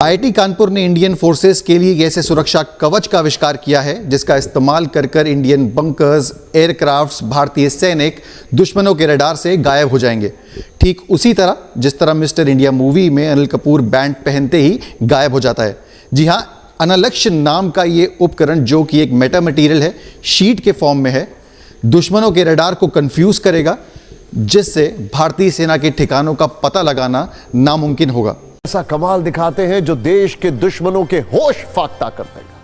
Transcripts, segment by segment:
IIT Kanpur ने Indian forces के लिए ऐसे सुरक्षा कवच का आविष्कार किया है जिसका इस्तेमाल कर इंडियन बंकर्स, एयरक्राफ्ट्स, भारतीय सैनिक दुश्मनों के रडार से गायब हो जाएंगे। ठीक उसी तरह जिस तरह मिस्टर इंडिया मूवी में अनिल कपूर बैंड पहनते ही गायब हो जाता है। जी हाँ, अनालक्ष्य नाम का ये उपकरण, जो कि एक मेटा मटीरियल है, शीट के फॉर्म में है, दुश्मनों के रडार को कंफ्यूज करेगा, जिससे भारतीय सेना के ठिकानों का पता लगाना नामुमकिन होगा। ऐसा कमाल दिखाते हैं जो देश के दुश्मनों के होश फाख्ता कर देगा।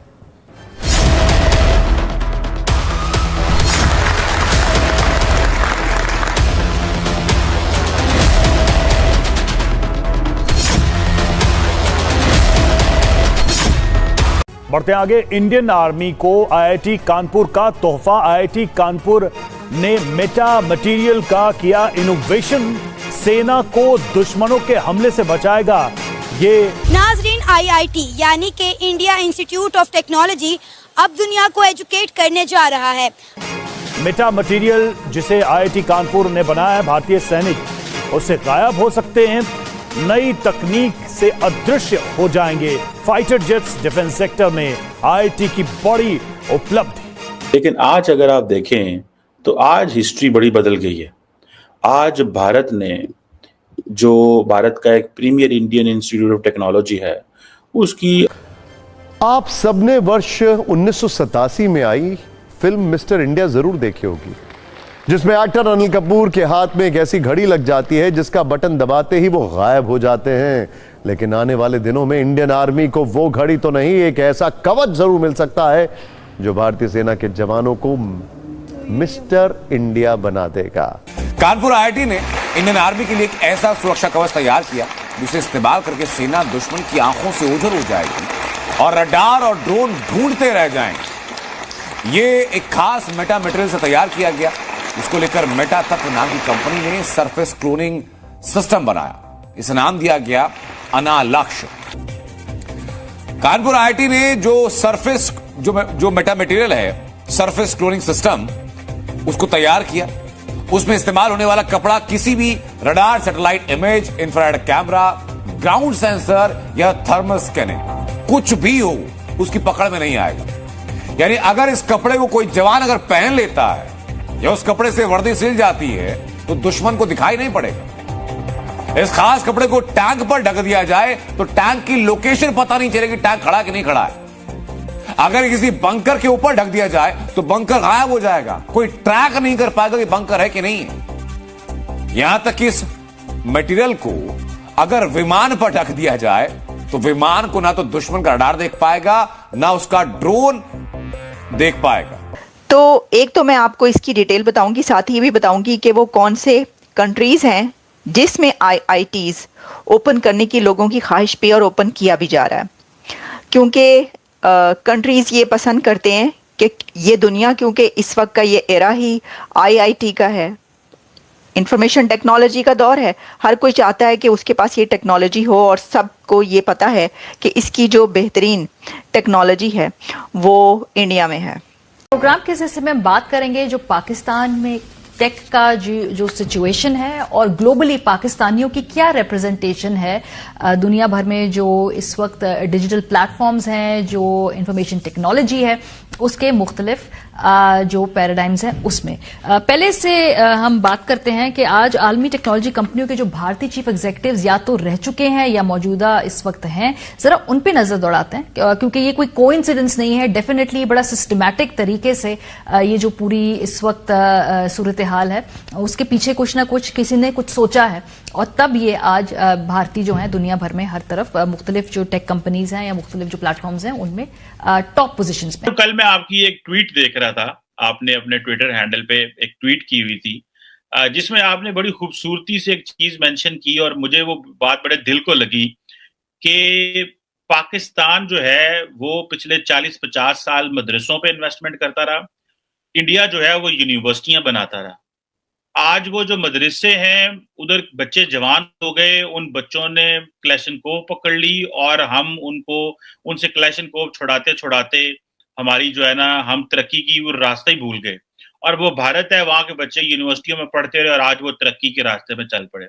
बढ़ते आगे, इंडियन आर्मी को आईआईटी कानपुर का तोहफा। आईआईटी कानपुर ने मेटा मटेरियल का किया इनोवेशन, सेना को दुश्मनों के हमले से बचाएगा। ये नाजरीन, आईआईटी यानी कि इंडिया इंस्टीट्यूट ऑफ टेक्नोलॉजी अब दुनिया को एजुकेट करने जा रहा है। मेटा मटेरियल जिसे आईआईटी कानपुर ने बनाया है, भारतीय सैनिक उससे गायब हो सकते हैं, नई तकनीक से अदृश्य हो जाएंगे। फाइटर जेट्स डिफेंस सेक्टर में आईआईटी की बड़ी उपलब्धि। लेकिन आज अगर आप देखें तो आज हिस्ट्री बड़ी बदल गई है। आज भारत ने, जो भारत का एक premier Indian Institute of Technology है, उसकी आप सबने वर्ष 1987 में आई फिल्म मिस्टर इंडिया जरूर देखी होगी, जिसमें एक्टर अनिल कपूर के हाथ में एक ऐसी घड़ी लग जाती है जिसका बटन दबाते ही वो गायब हो जाते हैं। लेकिन आने वाले दिनों में इंडियन आर्मी को वो घड़ी तो नहीं, एक ऐसा कवच जरूर मिल सकता है जो भारतीय सेना के जवानों को मिस्टर इंडिया बना देगा। कानपुर आईआईटी ने इंडियन आर्मी के लिए एक ऐसा सुरक्षा कवच तैयार किया जिसे इस्तेमाल करके सेना दुश्मन की आंखों से ओझल हो जाएगी और रडार और ड्रोन ढूंढते रह जाएंगे। ये एक खास मेटा मटेरियल से तैयार किया गया, इसको लेकर मेटा तत्व नाम की कंपनी ने सरफेस क्लोनिंग सिस्टम बनाया। इसे नाम दिया गया अनालक्ष्य। कानपुर आईआईटी ने जो मेटा मटेरियल है, सरफेस क्लोनिंग सिस्टम, उसको तैयार किया। उसमें इस्तेमाल होने वाला कपड़ा किसी भी radar, satellite image, infrared camera, ground sensor या थर्मल स्कैनिंग, कुछ भी हो, उसकी पकड़ में नहीं आएगा। यानी अगर इस कपड़े को कोई जवान अगर पहन लेता है या उस कपड़े से वर्दी सिल जाती है तो दुश्मन को दिखाई नहीं पड़ेगा। इस खास कपड़े को टैंक पर ढक दिया जाए तो टैंक की लोकेशन पता नहीं चलेगी, टैंक खड़ा कि नहीं खड़ा है। अगर किसी बंकर के ऊपर ढक दिया जाए तो बंकर गायब हो जाएगा, कोई ट्रैक नहीं कर पाएगा कि बंकर है कि नहीं है। यहां तक कि इस मटेरियल को अगर विमान पर ढक दिया जाए तो विमान को ना तो दुश्मन का रडार देख पाएगा, ना उसका ड्रोन देख पाएगा। तो एक तो मैं आपको इसकी डिटेल बताऊंगी, साथ ही ये भी बताऊंगी कि वो कौन से कंट्रीज हैं जिसमें आईआईटीज ओपन करने की लोगों की ख्वाहिश पे और ओपन किया भी जा रहा है। क्योंकि कंट्रीज ये पसंद करते हैं कि ये दुनिया, क्योंकि इस वक्त का ये एरा ही आईआईटी का है, इंफॉर्मेशन टेक्नोलॉजी का दौर है। हर कोई चाहता है कि उसके पास ये टेक्नोलॉजी हो और सबको ये पता है कि इसकी जो बेहतरीन टेक्नोलॉजी है वो इंडिया में है। प्रोग्राम के हिस्से में हम बात करेंगे जो पाकिस्तान में टेक का जो सिचुएशन है और ग्लोबली पाकिस्तानियों की क्या रिप्रेजेंटेशन है दुनिया भर में, जो इस वक्त डिजिटल प्लेटफॉर्म्स हैं, जो इंफॉर्मेशन टेक्नोलॉजी है, उसके मुख्तलिफ जो पैराडाइम्स हैं उसमें। पहले से हम बात करते हैं कि आज आलमी टेक्नोलॉजी कंपनियों के जो भारतीय चीफ एग्जीक्यूटिव्स या तो रह चुके हैं या मौजूदा इस वक्त हैं, जरा उन पे नजर दौड़ाते हैं, क्योंकि ये कोई कोइंसिडेंस नहीं है। डेफिनेटली बड़ा सिस्टमैटिक तरीके से ये जो पूरी इस वक्त सूरत हाल है, उसके पीछे कुछ ना कुछ किसी ने कुछ सोचा है और तब ये आज भारतीय जो है दुनिया भर में हर तरफ मुख्तलिफ जो टेक कंपनीज हैं या मुख्तलिफ जो प्लेटफॉर्म्स हैं उनमें टॉप पोजीशंस पे। तो कल मैं आपकी एक ट्वीट देख रहा था, आपने अपने ट्विटर हैंडल पे एक ट्वीट की हुई थी जिसमें आपने बड़ी खूबसूरती से एक चीज मेंशन की और मुझे वो बात बड़े दिल को लगी कि पाकिस्तान जो है वो पिछले 40-50 साल मदरसों पे इन्वेस्टमेंट करता रहा, इंडिया जो है वो यूनिवर्सिटियां बनाता रहा। आज वो जो मदरसे हैं उधर बच्चे जवान हो गए, उन बच्चों ने क्लैशनकोव पकड़ ली और हम उनसे क्लैशनकोव छुड़ाते छुड़ाते हमारी जो है ना, हम तरक्की की वो रास्ता ही भूल गए और वो भारत है, वहां के बच्चे यूनिवर्सिटियों में पढ़ते रहे और आज वो तरक्की के रास्ते में चल पड़े।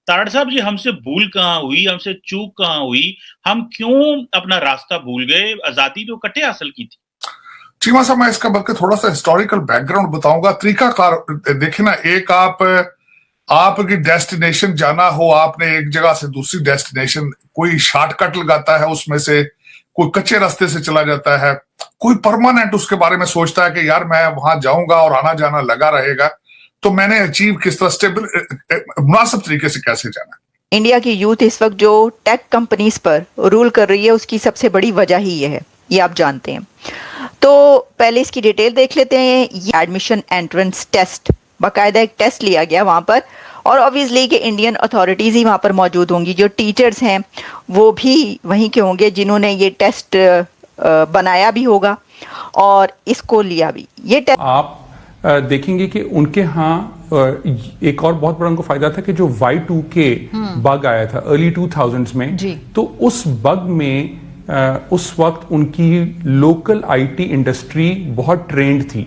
तारड़ साहब जी, हमसे भूल कहाँ हुई, हमसे चूक कहाँ हुई, हम क्यों अपना रास्ता भूल गए? आजादी तो कटे हासिल की थी। चीमा साहब, मैं इसका बल्कि थोड़ा सा हिस्टोरिकल बैकग्राउंड बताऊंगा। तरीकाकार देखे ना, एक आपकी डेस्टिनेशन जाना हो, आपने एक जगह से दूसरी डेस्टिनेशन, कोई शॉर्टकट लगाता है उसमें से, कोई कच्चे रास्ते से चला जाता है, कोई परमानेंट उसके बारे में सोचता है कि यार मैं वहां जाऊंगा और आना जाना लगा रहेगा, तो मैंने अचीव किस तरह स्टेबल मुनासिब तरीके से कैसे जाना। इंडिया की यूथ इस वक्त जो टेक कंपनीज पर रूल कर रही है, उसकी सबसे बड़ी वजह ही ये है, ये आप जानते हैं। तो पहले इसकी डिटेल देख लेते हैं। ये एडमिशन एंट्रेंस टेस्ट, बाकायदा एक टेस्ट लिया गया वहाँ पर, और ऑब्वियसली कि इंडियन अथॉरिटीज़ ही वहाँ पर मौजूद होंगी, जो टीचर्स हैं वो भी वहीं के होंगे जिन्होंने ये टेस्ट बनाया भी होगा और इसको लिया भी। ये टेस्ट आप देखेंगे कि उनके यहाँ एक और बहुत बड़ा उनको फायदा था कि जो Y2K बग आया था अर्ली 2000s में, तो उस बग में उस वक्त उनकी लोकल आईटी इंडस्ट्री बहुत ट्रेंड थी,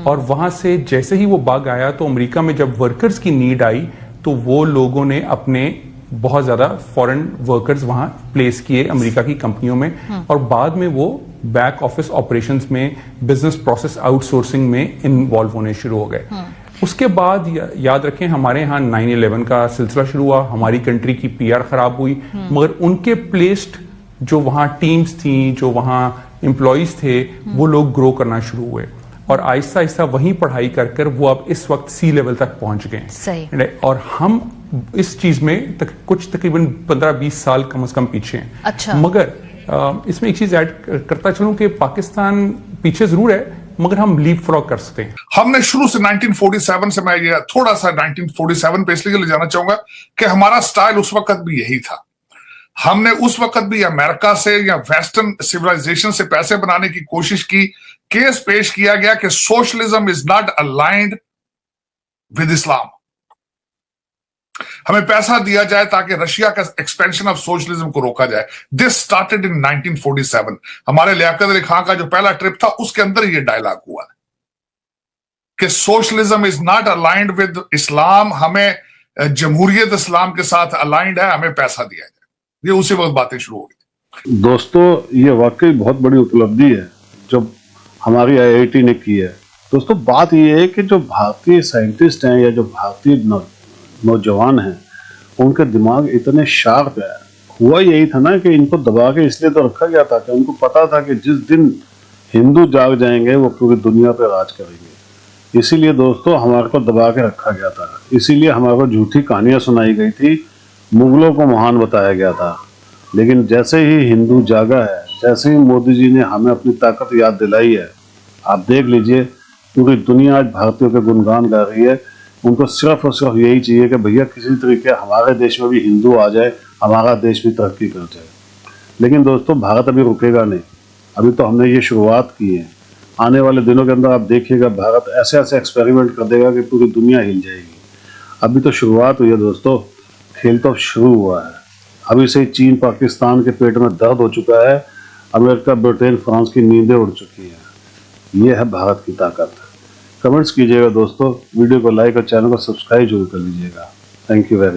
और वहां से जैसे ही वो बग आया तो अमेरिका में जब वर्कर्स की नीड आई तो वो लोगों ने अपने बहुत ज्यादा फॉरेन वर्कर्स वहां प्लेस किए अमेरिका की कंपनियों में, और बाद में वो बैक ऑफिस ऑपरेशंस में, बिजनेस प्रोसेस आउटसोर्सिंग में इन्वॉल्व होने शुरू हो गए। उसके बाद याद रखें, हमारे यहाँ 9/11 का सिलसिला शुरू हुआ, हमारी कंट्री की PR खराब हुई, मगर उनके प्लेस्ड जो वहां टीम्स थी, जो वहां एम्प्लॉइज थे, वो लोग ग्रो करना शुरू हुए, और आहिस्ता आहिस्ता वहीं पढ़ाई कर कर वो अब इस वक्त C लेवल तक पहुंच गए। और हम इस चीज में कुछ तकरीबन 15-20 साल कम से कम पीछे हैं। अच्छा। मगर इसमें एक चीज ऐड करता चलूं कि पाकिस्तान पीछे जरूर है, मगर हम लीप फ्रॉग कर सकते हैं। हमने शुरू से 1947 से, मैं ये थोड़ा सा 1947 पे इसलिए ले जाना चाहूंगा कि हमारा स्टाइल उस वक्त भी यही था। हमने उस वक्त भी अमेरिका से या वेस्टर्न सिविलाइजेशन से पैसे बनाने की कोशिश की। केस पेश किया गया कि socialism is not aligned with इस्लाम। हमें पैसा दिया जाए ताकि रशिया का एक्सपेंशन ऑफ सोशलिज्म को रोका जाए। This started in 1947। हमारे लियाकत अली खान का जो पहला ट्रिप था उसके अंदर ये डायलॉग हुआ कि socialism is not aligned with इस्लाम, हमें जमहूरियत इस्लाम के साथ अलाइंड है, हमें पैसा दिया जाए। ये उसी वक्त बातें शुरू हो गई। दोस्तों, ये वाकई बहुत बड़ी उपलब्धि है जो हमारी IIT ने की है। दोस्तों, बात ये है कि जो भारतीय साइंटिस्ट हैं या जो भारतीय नौजवान हैं, उनके दिमाग इतने शार्प है। हुआ यही था ना कि इनको दबा के इसलिए तो रखा गया था कि उनको पता था कि जिस दिन हिंदू जाग जाएंगे वो पूरी दुनिया पे राज करेंगे। इसीलिए दोस्तों हमारे को दबा के रखा गया था, इसीलिए हमारे को झूठी कहानियां सुनाई गई थी, मुगलों को महान बताया गया था। लेकिन जैसे ही हिंदू जागा है, जैसे ही मोदी जी ने हमें अपनी ताकत याद दिलाई है, आप देख लीजिए पूरी दुनिया आज भारतीयों के गुणगान गा रही है। उनको सिर्फ और सिर्फ यही चाहिए कि भैया किसी तरीके हमारे देश में भी हिंदू आ जाए, हमारा देश भी तरक्की कर जाए। लेकिन दोस्तों, भारत अभी रुकेगा नहीं, अभी तो हमने ये शुरुआत की है। आने वाले दिनों के अंदर आप देखिएगा भारत ऐसे ऐसे एक्सपेरिमेंट कर देगा कि पूरी दुनिया हिल जाएगी। अभी तो शुरुआत हुई है दोस्तों, खेल तो शुरू हुआ है। अभी से चीन पाकिस्तान के पेट में दर्द हो चुका है, अमेरिका ब्रिटेन फ्रांस की नींदें उड़ चुकी हैं। ये है भारत की ताकत। कमेंट्स कीजिएगा दोस्तों, वीडियो को लाइक और चैनल को सब्सक्राइब जरूर कर लीजिएगा। Thank you very much.